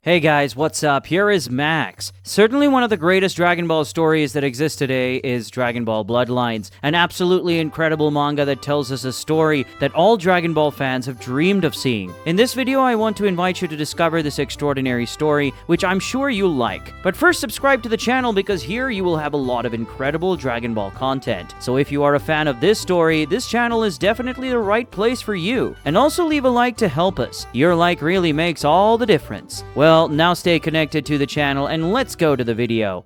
Hey guys, what's up? Here is Max. Certainly one of the greatest Dragon Ball stories that exist today is Dragon Ball Bloodlines, an absolutely incredible manga that tells us a story that all Dragon Ball fans have dreamed of seeing. In this video, I want to invite you to discover this extraordinary story, which I'm sure you'll like. But first, subscribe to the channel because here you will have a lot of incredible Dragon Ball content. So if you are a fan of this story, this channel is definitely the right place for you. And also leave a like to help us. Your like really makes all the difference. Well, now stay connected to the channel and let's go to the video.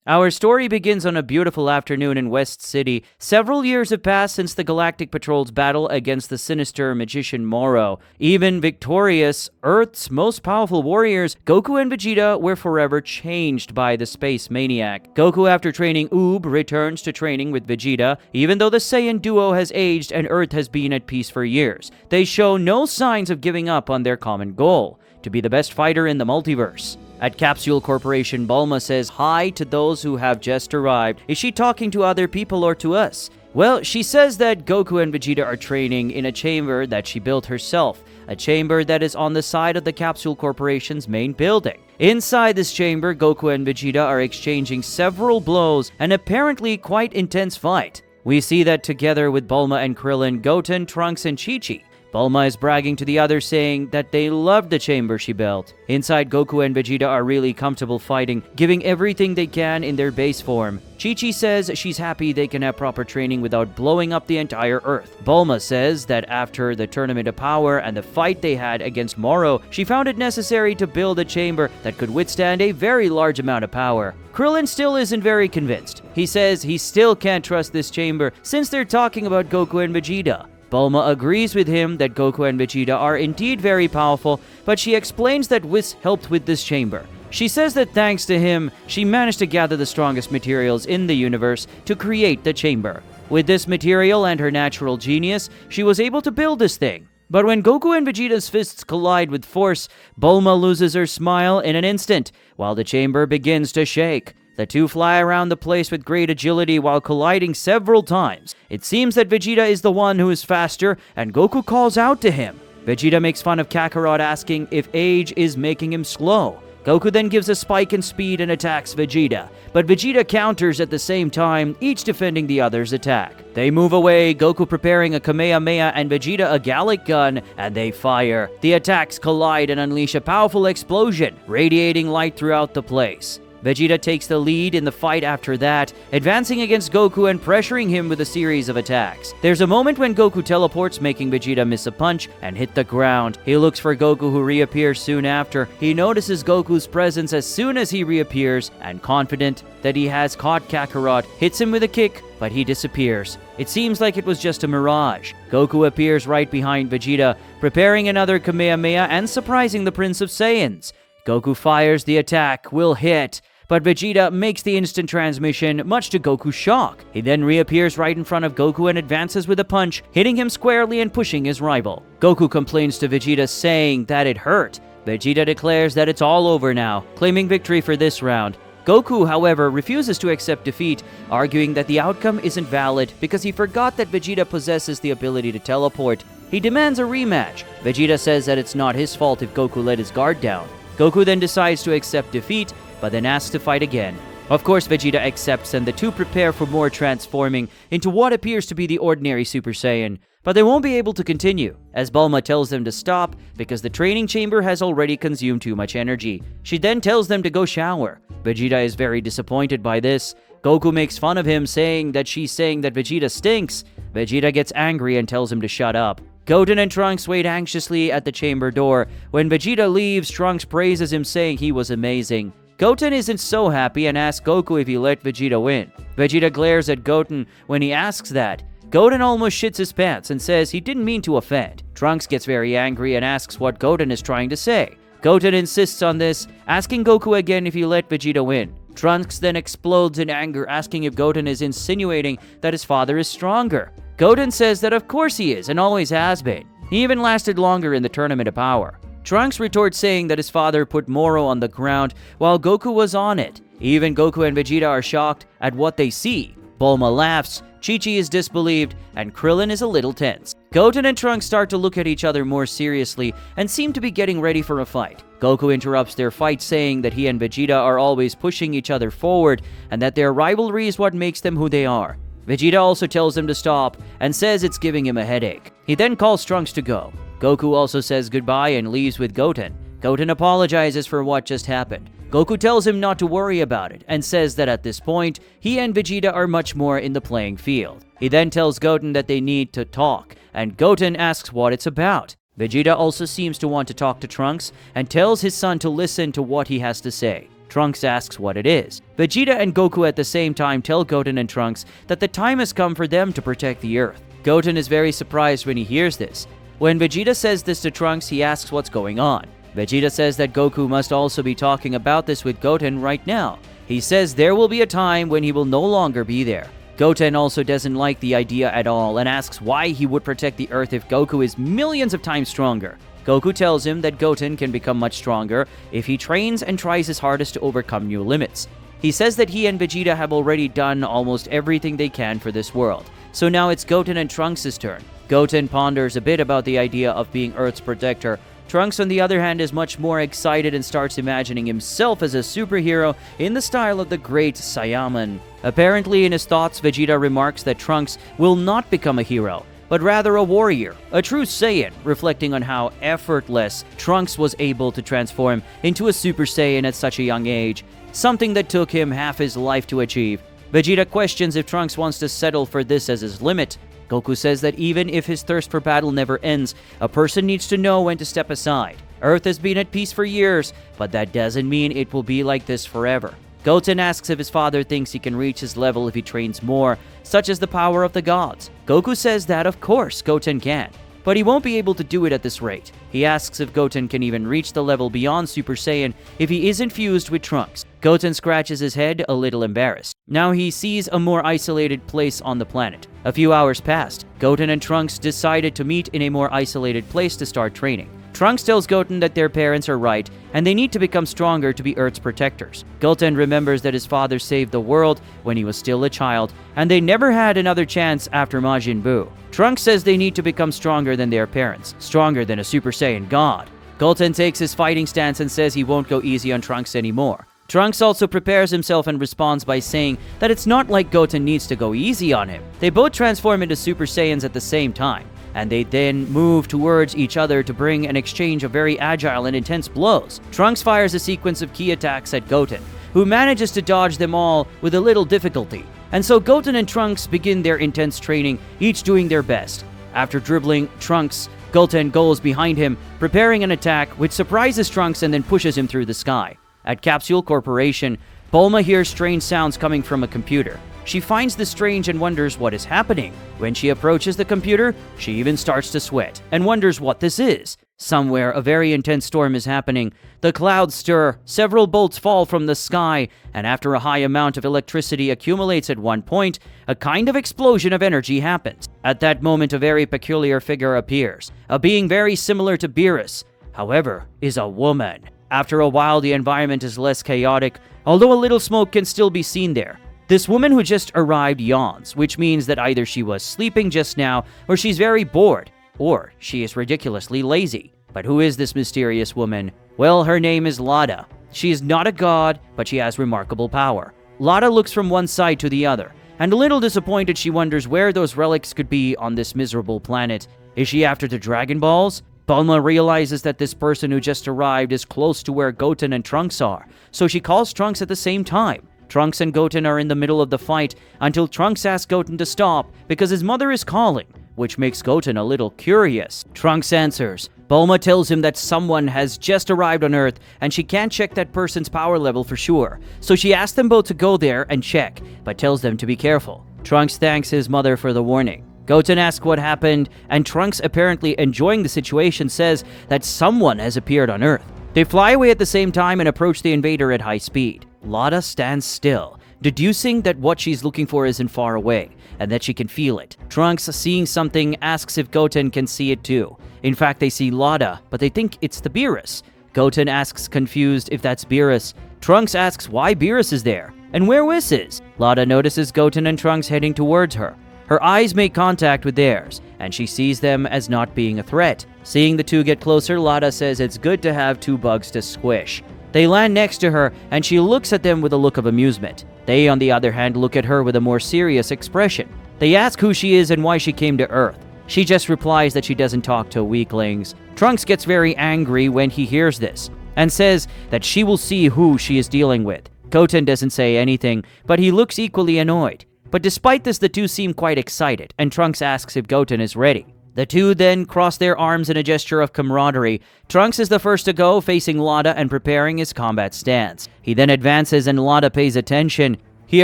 Our story begins on a beautiful afternoon in West City. Several years have passed since the Galactic Patrol's battle against the sinister magician Moro. Even victorious, Earth's most powerful warriors, Goku and Vegeta, were forever changed by the space maniac. Goku, after training Oob, returns to training with Vegeta, even though the Saiyan duo has aged and Earth has been at peace for years. They show no signs of giving up on their common goal, to be the best fighter in the multiverse. At Capsule Corporation, Bulma says hi to those who have just arrived. Is she talking to other people or to us? Well, she says that Goku and Vegeta are training in a chamber that she built herself, a chamber that is on the side of the Capsule Corporation's main building. Inside this chamber, Goku and Vegeta are exchanging several blows, an apparently quite intense fight. We see that together with Bulma and Krillin, Goten, Trunks, and Chi-Chi. Bulma is bragging to the others, saying that they loved the chamber she built. Inside, Goku and Vegeta are really comfortable fighting, giving everything they can in their base form. Chi-Chi says she's happy they can have proper training without blowing up the entire Earth. Bulma says that after the Tournament of Power and the fight they had against Moro, she found it necessary to build a chamber that could withstand a very large amount of power. Krillin still isn't very convinced. He says he still can't trust this chamber since they're talking about Goku and Vegeta. Bulma agrees with him that Goku and Vegeta are indeed very powerful, but she explains that Whis helped with this chamber. She says that thanks to him, she managed to gather the strongest materials in the universe to create the chamber. With this material and her natural genius, she was able to build this thing. But when Goku and Vegeta's fists collide with force, Bulma loses her smile in an instant, while the chamber begins to shake. The two fly around the place with great agility while colliding several times. It seems that Vegeta is the one who is faster, and Goku calls out to him. Vegeta makes fun of Kakarot, asking if age is making him slow. Goku then gives a spike in speed and attacks Vegeta, but Vegeta counters at the same time, each defending the other's attack. They move away, Goku preparing a Kamehameha and Vegeta a Gallic gun, and they fire. The attacks collide and unleash a powerful explosion, radiating light throughout the place. Vegeta takes the lead in the fight after that, advancing against Goku and pressuring him with a series of attacks. There's a moment when Goku teleports, making Vegeta miss a punch and hit the ground. He looks for Goku, who reappears soon after. He notices Goku's presence as soon as he reappears, and confident that he has caught Kakarot, hits him with a kick, but he disappears. It seems like it was just a mirage. Goku appears right behind Vegeta, preparing another Kamehameha and surprising the Prince of Saiyans. Goku fires the attack, will hit, but Vegeta makes the instant transmission, much to Goku's shock. He then reappears right in front of Goku and advances with a punch, hitting him squarely and pushing his rival. Goku complains to Vegeta, saying that it hurt. Vegeta declares that it's all over now, claiming victory for this round. Goku, however, refuses to accept defeat, arguing that the outcome isn't valid because he forgot that Vegeta possesses the ability to teleport. He demands a rematch. Vegeta says that it's not his fault if Goku let his guard down. Goku then decides to accept defeat, but then asks to fight again. Of course, Vegeta accepts, and the two prepare for more transforming into what appears to be the ordinary Super Saiyan. But they won't be able to continue, as Bulma tells them to stop because the training chamber has already consumed too much energy. She then tells them to go shower. Vegeta is very disappointed by this. Goku makes fun of him, saying that she's saying that Vegeta stinks. Vegeta gets angry and tells him to shut up. Goten and Trunks wait anxiously at the chamber door. When Vegeta leaves, Trunks praises him, saying he was amazing. Goten isn't so happy and asks Goku if he let Vegeta win. Vegeta glares at Goten when he asks that. Goten almost shits his pants and says he didn't mean to offend. Trunks gets very angry and asks what Goten is trying to say. Goten insists on this, asking Goku again if he let Vegeta win. Trunks then explodes in anger, asking if Goten is insinuating that his father is stronger. Goten says that of course he is and always has been. He even lasted longer in the Tournament of Power. Trunks retorts, saying that his father put Moro on the ground while Goku was on it. Even Goku and Vegeta are shocked at what they see. Bulma laughs, Chi-Chi is disbelieved, and Krillin is a little tense. Goten and Trunks start to look at each other more seriously and seem to be getting ready for a fight. Goku interrupts their fight, saying that he and Vegeta are always pushing each other forward and that their rivalry is what makes them who they are. Vegeta also tells him to stop and says it's giving him a headache. He then calls Trunks to go. Goku also says goodbye and leaves with Goten. Goten apologizes for what just happened. Goku tells him not to worry about it and says that at this point, he and Vegeta are much more in the playing field. He then tells Goten that they need to talk, and Goten asks what it's about. Vegeta also seems to want to talk to Trunks and tells his son to listen to what he has to say. Trunks asks what it is. Vegeta and Goku at the same time tell Goten and Trunks that the time has come for them to protect the Earth. Goten is very surprised when he hears this. When Vegeta says this to Trunks, he asks what's going on. Vegeta says that Goku must also be talking about this with Goten right now. He says there will be a time when he will no longer be there. Goten also doesn't like the idea at all and asks why he would protect the Earth if Goku is millions of times stronger. Goku tells him that Goten can become much stronger if he trains and tries his hardest to overcome new limits. He says that he and Vegeta have already done almost everything they can for this world, so now it's Goten and Trunks' turn. Goten ponders a bit about the idea of being Earth's protector. Trunks, on the other hand, is much more excited and starts imagining himself as a superhero in the style of the great Saiyaman. Apparently, in his thoughts, Vegeta remarks that Trunks will not become a hero, but rather a warrior, a true Saiyan, reflecting on how effortless Trunks was able to transform into a Super Saiyan at such a young age, something that took him half his life to achieve. Vegeta questions if Trunks wants to settle for this as his limit. Goku says that even if his thirst for battle never ends, a person needs to know when to step aside. Earth has been at peace for years, but that doesn't mean it will be like this forever. Goten asks if his father thinks he can reach his level if he trains more, such as the power of the gods. Goku says that of course Goten can, but he won't be able to do it at this rate. He asks if Goten can even reach the level beyond Super Saiyan if he isn't fused with Trunks. Goten scratches his head, a little embarrassed. Now he sees a more isolated place on the planet. A few hours passed. Goten and Trunks decided to meet in a more isolated place to start training. Trunks tells Goten that their parents are right, and they need to become stronger to be Earth's protectors. Goten remembers that his father saved the world when he was still a child, and they never had another chance after Majin Buu. Trunks says they need to become stronger than their parents, stronger than a Super Saiyan god. Goten takes his fighting stance and says he won't go easy on Trunks anymore. Trunks also prepares himself and responds by saying that it's not like Goten needs to go easy on him. They both transform into Super Saiyans at the same time, and they then move towards each other to bring an exchange of very agile and intense blows. Trunks fires a sequence of key attacks at Goten, who manages to dodge them all with a little difficulty. And so Goten and Trunks begin their intense training, each doing their best. After dribbling Trunks, Goten goes behind him, preparing an attack which surprises Trunks and then pushes him through the sky. At Capsule Corporation, Bulma hears strange sounds coming from a computer. She finds this strange and wonders what is happening. When she approaches the computer, she even starts to sweat and wonders what this is. Somewhere, a very intense storm is happening. The clouds stir, several bolts fall from the sky, and after a high amount of electricity accumulates at one point, a kind of explosion of energy happens. At that moment, a very peculiar figure appears, a being very similar to Beerus, however, is a woman. After a while, the environment is less chaotic, although a little smoke can still be seen there. This woman who just arrived yawns, which means that either she was sleeping just now, or she's very bored, or she is ridiculously lazy. But who is this mysterious woman? Well, her name is Lada. She is not a god, but she has remarkable power. Lada looks from one side to the other, and a little disappointed, she wonders where those relics could be on this miserable planet. Is she after the Dragon Balls? Bulma realizes that this person who just arrived is close to where Goten and Trunks are, so she calls Trunks at the same time. Trunks and Goten are in the middle of the fight until Trunks asks Goten to stop because his mother is calling, which makes Goten a little curious. Trunks answers. Bulma tells him that someone has just arrived on Earth and she can't check that person's power level for sure, so she asks them both to go there and check, but tells them to be careful. Trunks thanks his mother for the warning. Goten asks what happened, and Trunks, apparently enjoying the situation, says that someone has appeared on Earth. They fly away at the same time and approach the invader at high speed. Lada stands still, deducing that what she's looking for isn't far away, and that she can feel it. Trunks, seeing something, asks if Goten can see it too. In fact, they see Lada, but they think it's the Beerus. Goten asks, confused, if that's Beerus. Trunks asks why Beerus is there. And where Whis is? Lada notices Goten and Trunks heading towards her. Her eyes make contact with theirs, and she sees them as not being a threat. Seeing the two get closer, Lada says it's good to have two bugs to squish. They land next to her, and she looks at them with a look of amusement. They, on the other hand, look at her with a more serious expression. They ask who she is and why she came to Earth. She just replies that she doesn't talk to weaklings. Trunks gets very angry when he hears this, and says that she will see who she is dealing with. Goten doesn't say anything, but he looks equally annoyed. But despite this, the two seem quite excited, and Trunks asks if Goten is ready. The two then cross their arms in a gesture of camaraderie. Trunks is the first to go, facing Lada and preparing his combat stance. He then advances and Lada pays attention. He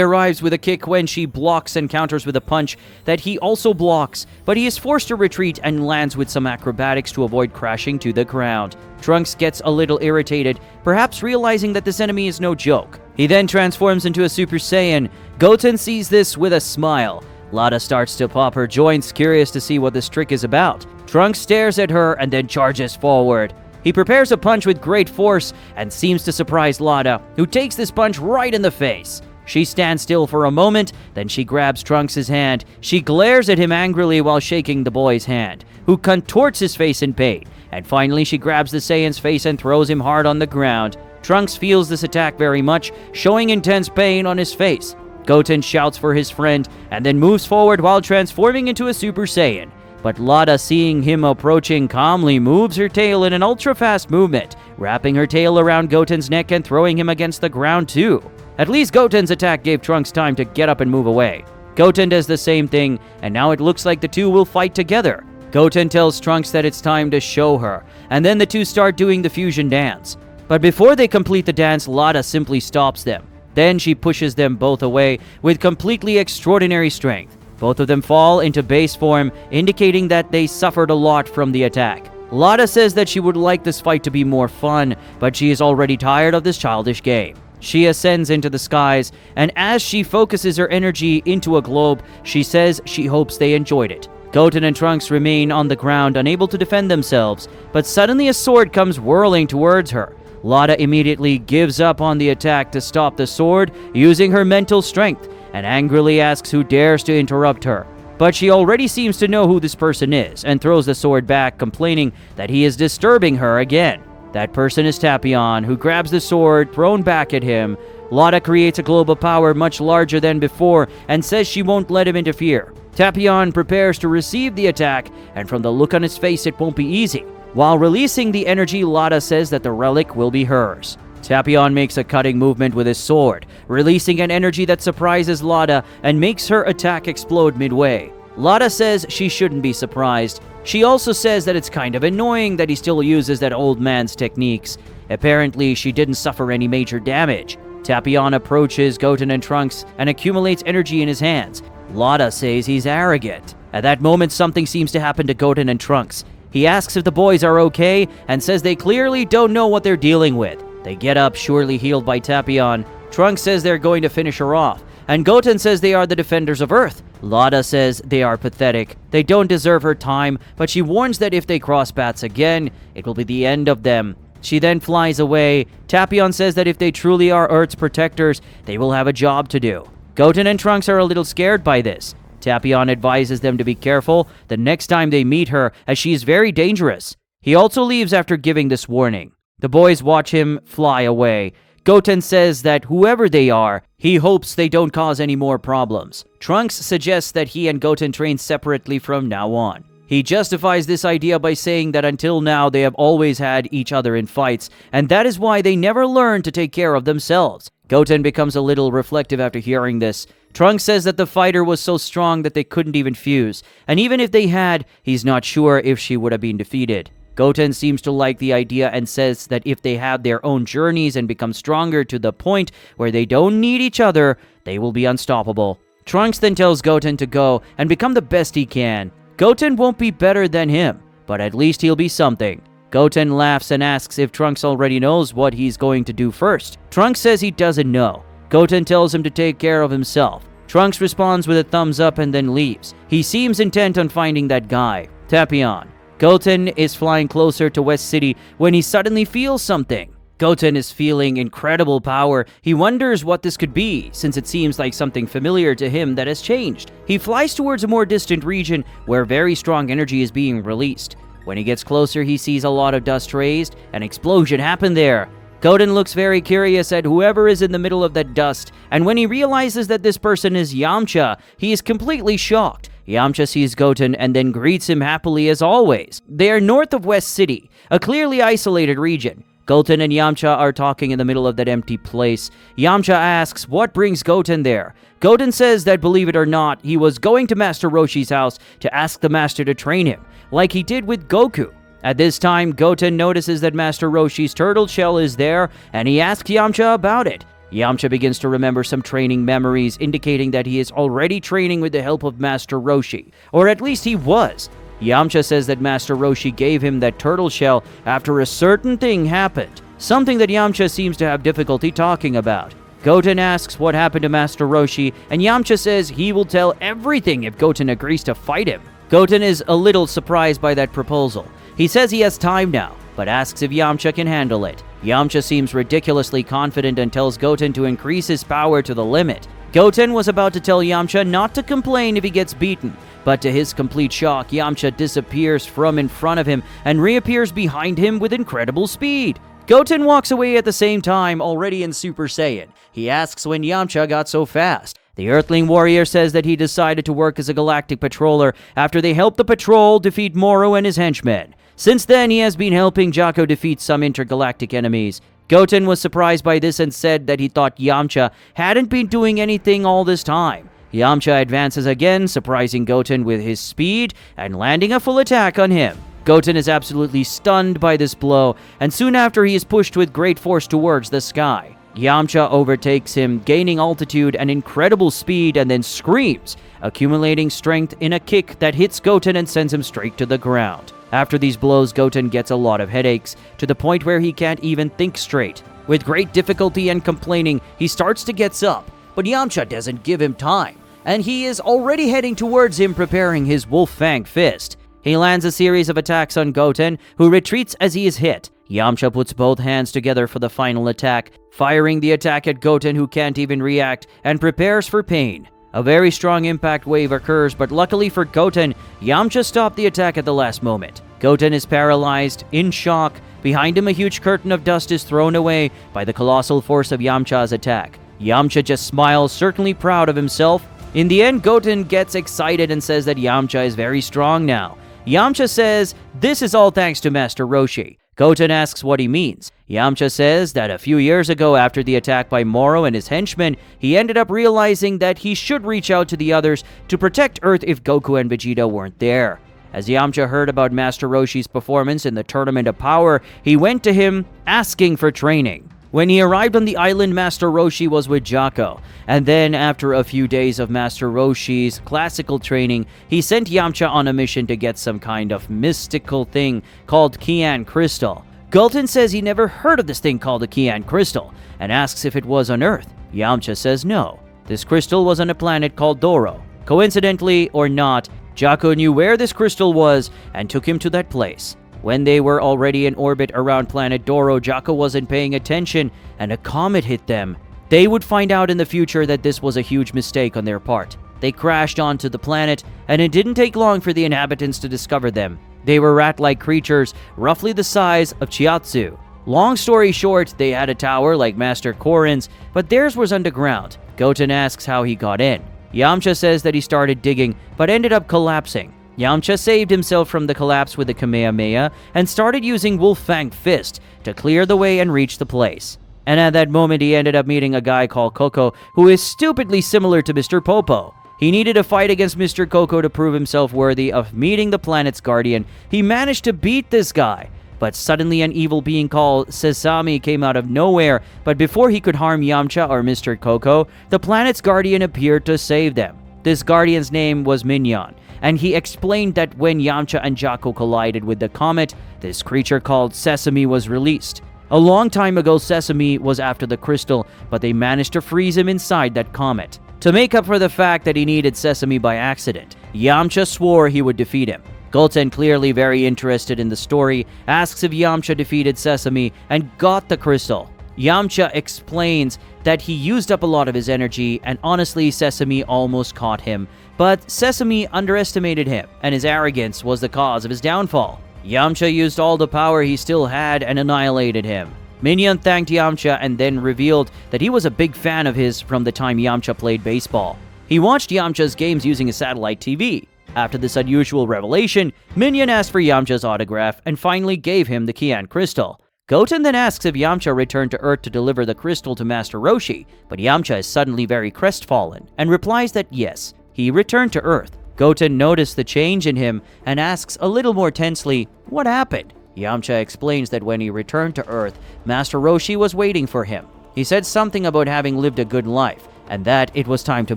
arrives with a kick when she blocks and counters with a punch that he also blocks, but he is forced to retreat and lands with some acrobatics to avoid crashing to the ground. Trunks gets a little irritated, perhaps realizing that this enemy is no joke. He then transforms into a Super Saiyan. Goten sees this with a smile. Lada starts to pop her joints, curious to see what this trick is about. Trunks stares at her and then charges forward. He prepares a punch with great force and seems to surprise Lada, who takes this punch right in the face. She stands still for a moment, then she grabs Trunks' hand. She glares at him angrily while shaking the boy's hand, who contorts his face in pain. And finally, she grabs the Saiyan's face and throws him hard on the ground. Trunks feels this attack very much, showing intense pain on his face. Goten shouts for his friend, and then moves forward while transforming into a Super Saiyan. But Lada, seeing him approaching, calmly moves her tail in an ultra-fast movement, wrapping her tail around Goten's neck and throwing him against the ground too. At least Goten's attack gave Trunks time to get up and move away. Goten does the same thing, and now it looks like the two will fight together. Goten tells Trunks that it's time to show her, and then the two start doing the fusion dance. But before they complete the dance, Lada simply stops them. Then she pushes them both away with completely extraordinary strength. Both of them fall into base form, indicating that they suffered a lot from the attack. Lada says that she would like this fight to be more fun, but she is already tired of this childish game. She ascends into the skies, and as she focuses her energy into a globe, she says she hopes they enjoyed it. Goten and Trunks remain on the ground, unable to defend themselves, but suddenly a sword comes whirling towards her. Lada immediately gives up on the attack to stop the sword, using her mental strength, and angrily asks who dares to interrupt her. But she already seems to know who this person is, and throws the sword back, complaining that he is disturbing her again. That person is Tapion, who grabs the sword thrown back at him. Lada creates a globe of power much larger than before and says she won't let him interfere. Tapion prepares to receive the attack, and from the look on his face, it won't be easy. While releasing the energy, Lada says that the relic will be hers. Tapion makes a cutting movement with his sword, releasing an energy that surprises Lada and makes her attack explode midway. Lada says she shouldn't be surprised. She also says that it's kind of annoying that he still uses that old man's techniques. Apparently, she didn't suffer any major damage. Tapion approaches Goten and Trunks and accumulates energy in his hands. Lada says he's arrogant. At that moment, something seems to happen to Goten and Trunks. He asks if the boys are okay and says they clearly don't know what they're dealing with. They get up, surely healed by Tapion. Trunks says they're going to finish her off, and Goten says they are the defenders of Earth. Lada says they are pathetic. They don't deserve her time, but she warns that if they cross paths again, it will be the end of them. She then flies away. Tapion says that if they truly are Earth's protectors, they will have a job to do. Goten and Trunks are a little scared by this. Tapion advises them to be careful the next time they meet her, as she is very dangerous. He also leaves after giving this warning. The boys watch him fly away. Goten says that whoever they are, he hopes they don't cause any more problems. Trunks suggests that he and Goten train separately from now on. He justifies this idea by saying that until now they have always had each other in fights, and that is why they never learned to take care of themselves. Goten becomes a little reflective after hearing this. Trunks says that the fighter was so strong that they couldn't even fuse, and even if they had, he's not sure if she would have been defeated. Goten seems to like the idea and says that if they have their own journeys and become stronger to the point where they don't need each other, they will be unstoppable. Trunks then tells Goten to go and become the best he can. Goten won't be better than him, but at least he'll be something. Goten laughs and asks if Trunks already knows what he's going to do first. Trunks says he doesn't know. Goten tells him to take care of himself. Trunks responds with a thumbs up and then leaves. He seems intent on finding that guy, Tapion. Goten is flying closer to West City when he suddenly feels something. Goten is feeling incredible power. He wonders what this could be, since it seems like something familiar to him that has changed. He flies towards a more distant region where very strong energy is being released. When he gets closer, he sees a lot of dust raised. An explosion happened there. Goten looks very curious at whoever is in the middle of that dust, and when he realizes that this person is Yamcha, he is completely shocked. Yamcha sees Goten and then greets him happily as always. They are north of West City, a clearly isolated region. Goten and Yamcha are talking in the middle of that empty place. Yamcha asks what brings Goten there. Goten says that, believe it or not, he was going to Master Roshi's house to ask the master to train him, like he did with Goku. At this time, Goten notices that Master Roshi's turtle shell is there, and he asks Yamcha about it. Yamcha begins to remember some training memories, indicating that he is already training with the help of Master Roshi, or at least he was. Yamcha says that Master Roshi gave him that turtle shell after a certain thing happened, something that Yamcha seems to have difficulty talking about. Goten asks what happened to Master Roshi, and Yamcha says he will tell everything if Goten agrees to fight him. Goten is a little surprised by that proposal. He says he has time now, but asks if Yamcha can handle it. Yamcha seems ridiculously confident and tells Goten to increase his power to the limit. Goten was about to tell Yamcha not to complain if he gets beaten, but to his complete shock, Yamcha disappears from in front of him and reappears behind him with incredible speed. Goten walks away at the same time, already in Super Saiyan. He asks when Yamcha got so fast. The Earthling warrior says that he decided to work as a galactic patroller after they helped the patrol defeat Moro and his henchmen. Since then, he has been helping Jaco defeat some intergalactic enemies. Goten was surprised by this and said that he thought Yamcha hadn't been doing anything all this time. Yamcha advances again, surprising Goten with his speed and landing a full attack on him. Goten is absolutely stunned by this blow, and soon after he is pushed with great force towards the sky. Yamcha overtakes him, gaining altitude and incredible speed, and then screams, accumulating strength in a kick that hits Goten and sends him straight to the ground. After these blows, Goten gets a lot of headaches, to the point where he can't even think straight. With great difficulty and complaining, he starts to get up, but Yamcha doesn't give him time, and he is already heading towards him, preparing his Wolf Fang Fist. He lands a series of attacks on Goten, who retreats as he is hit. Yamcha puts both hands together for the final attack, firing the attack at Goten, who can't even react, and prepares for pain. A very strong impact wave occurs, but luckily for Goten, Yamcha stopped the attack at the last moment. Goten is paralyzed, in shock. Behind him, a huge curtain of dust is thrown away by the colossal force of Yamcha's attack. Yamcha just smiles, certainly proud of himself. In the end, Goten gets excited and says that Yamcha is very strong now. Yamcha says this is all thanks to Master Roshi. Goten asks what he means. Yamcha says that a few years ago, after the attack by Moro and his henchmen, he ended up realizing that he should reach out to the others to protect Earth if Goku and Vegeta weren't there. As Yamcha heard about Master Roshi's performance in the Tournament of Power, he went to him asking for training. When he arrived on the island, Master Roshi was with Jaco, and then after a few days of Master Roshi's classical training, he sent Yamcha on a mission to get some kind of mystical thing called Kian Crystal. Goten says he never heard of this thing called the Kian Crystal, and asks if it was on Earth. Yamcha says no. This crystal was on a planet called Doro. Coincidentally or not, Jaco knew where this crystal was and took him to that place. When they were already in orbit around planet Doro, Jaco wasn't paying attention and a comet hit them. They would find out in the future that this was a huge mistake on their part. They crashed onto the planet, and it didn't take long for the inhabitants to discover them. They were rat-like creatures, roughly the size of Chiatsu. Long story short, they had a tower like Master Korin's, but theirs was underground. Goten asks how he got in. Yamcha says that he started digging, but ended up collapsing. Yamcha saved himself from the collapse with the Kamehameha and started using Wolf Fang Fist to clear the way and reach the place. And at that moment, he ended up meeting a guy called Coco, who is stupidly similar to Mr. Popo. He needed a fight against Mr. Coco to prove himself worthy of meeting the planet's guardian. He managed to beat this guy, but suddenly an evil being called Sesame came out of nowhere. But before he could harm Yamcha or Mr. Coco, the planet's guardian appeared to save them. This guardian's name was Minyan, and he explained that when Yamcha and Jaco collided with the comet, this creature called Sesame was released. A long time ago, Sesame was after the crystal, but they managed to freeze him inside that comet. To make up for the fact that he needed Sesame by accident, Yamcha swore he would defeat him. Goten, clearly very interested in the story, asks if Yamcha defeated Sesame and got the crystal. Yamcha explains that he used up a lot of his energy, and honestly, Sesame almost caught him. But Sesame underestimated him, and his arrogance was the cause of his downfall. Yamcha used all the power he still had and annihilated him. Minion thanked Yamcha and then revealed that he was a big fan of his from the time Yamcha played baseball. He watched Yamcha's games using a satellite TV. After this unusual revelation, Minion asked for Yamcha's autograph and finally gave him the Kian crystal. Goten then asks if Yamcha returned to Earth to deliver the crystal to Master Roshi, but Yamcha is suddenly very crestfallen and replies that yes, he returned to Earth. Goten noticed the change in him and asks a little more tensely, what happened? Yamcha explains that when he returned to Earth, Master Roshi was waiting for him. He said something about having lived a good life, and that it was time to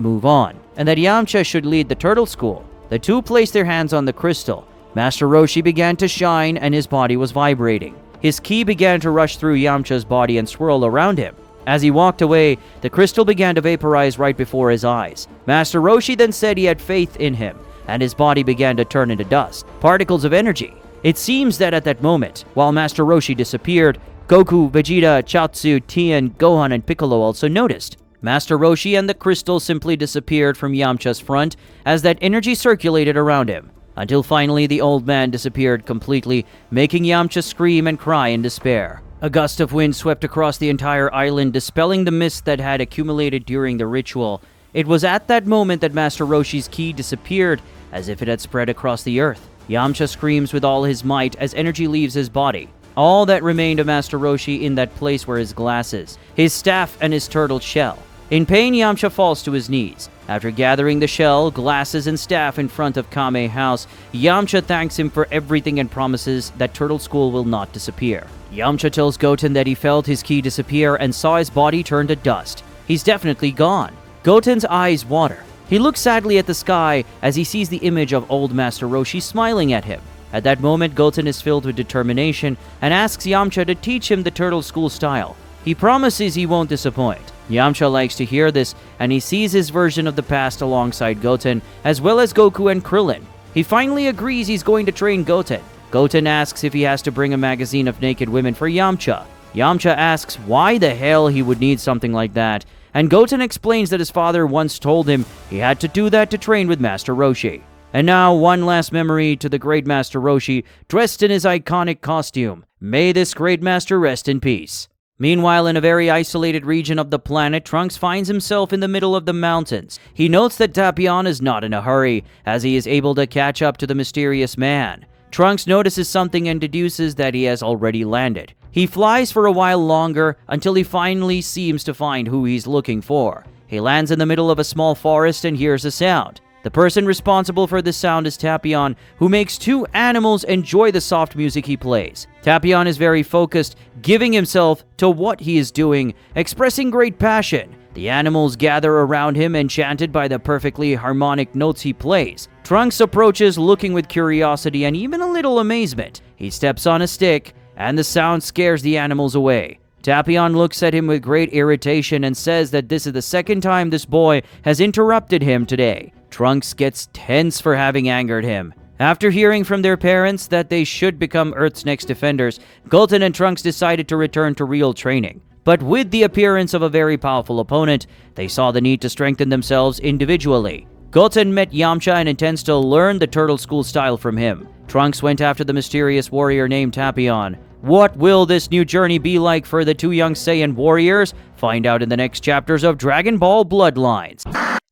move on, and that Yamcha should lead the Turtle School. The two placed their hands on the crystal. Master Roshi began to shine and his body was vibrating. His ki began to rush through Yamcha's body and swirl around him. As he walked away, the crystal began to vaporize right before his eyes. Master Roshi then said he had faith in him, and his body began to turn into dust, particles of energy. It seems that at that moment, while Master Roshi disappeared, Goku, Vegeta, Chaozu, Tien, Gohan, and Piccolo also noticed. Master Roshi and the crystal simply disappeared from Yamcha's front as that energy circulated around him, until finally the old man disappeared completely, making Yamcha scream and cry in despair. A gust of wind swept across the entire island, dispelling the mist that had accumulated during the ritual. It was at that moment that Master Roshi's ki disappeared, as if it had spread across the earth. Yamcha screams with all his might as energy leaves his body. All that remained of Master Roshi in that place were his glasses, his staff, and his turtle shell. In pain, Yamcha falls to his knees. After gathering the shell, glasses, and staff in front of Kame's house, Yamcha thanks him for everything and promises that Turtle School will not disappear. Yamcha tells Goten that he felt his ki disappear and saw his body turn to dust. He's definitely gone. Goten's eyes water. He looks sadly at the sky as he sees the image of old Master Roshi smiling at him. At that moment, Goten is filled with determination and asks Yamcha to teach him the Turtle School style. He promises he won't disappoint. Yamcha likes to hear this, and he sees his version of the past alongside Goten, as well as Goku and Krillin. He finally agrees he's going to train Goten. Goten asks if he has to bring a magazine of naked women for Yamcha. Yamcha asks why the hell he would need something like that, and Goten explains that his father once told him he had to do that to train with Master Roshi. And now, one last memory to the great Master Roshi, dressed in his iconic costume. May this great master rest in peace. Meanwhile, in a very isolated region of the planet, Trunks finds himself in the middle of the mountains. He notes that Tapion is not in a hurry, as he is able to catch up to the mysterious man. Trunks notices something and deduces that he has already landed. He flies for a while longer until he finally seems to find who he's looking for. He lands in the middle of a small forest and hears a sound. The person responsible for this sound is Tapion, who makes two animals enjoy the soft music he plays. Tapion is very focused, giving himself to what he is doing, expressing great passion. The animals gather around him, enchanted by the perfectly harmonic notes he plays. Trunks approaches, looking with curiosity and even a little amazement. He steps on a stick, and the sound scares the animals away. Tapion looks at him with great irritation and says that this is the second time this boy has interrupted him today. Trunks gets tense for having angered him. After hearing from their parents that they should become Earth's next defenders, Goten and Trunks decided to return to real training. But with the appearance of a very powerful opponent, they saw the need to strengthen themselves individually. Goten met Yamcha and intends to learn the Turtle School style from him. Trunks went after the mysterious warrior named Tapion. What will this new journey be like for the two young Saiyan warriors? Find out in the next chapters of Dragon Ball Bloodlines.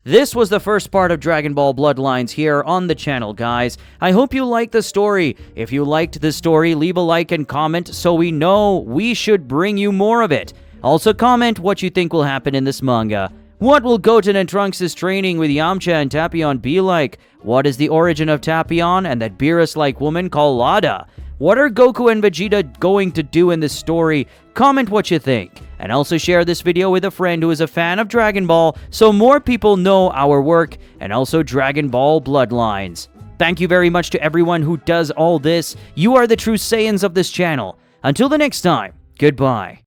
This was the first part of Dragon Ball Bloodlines here on the channel, guys. I hope you liked the story. If you liked the story, leave a like and comment so we know we should bring you more of it. Also comment what you think will happen in this manga. What will Goten and Trunks' training with Yamcha and Tapion be like? What is the origin of Tapion and that Beerus-like woman called Lada? What are Goku and Vegeta going to do in this story? Comment what you think. And also share this video with a friend who is a fan of Dragon Ball so more people know our work and also Dragon Ball Bloodlines. Thank you very much to everyone who does all this. You are the true Saiyans of this channel. Until the next time, goodbye.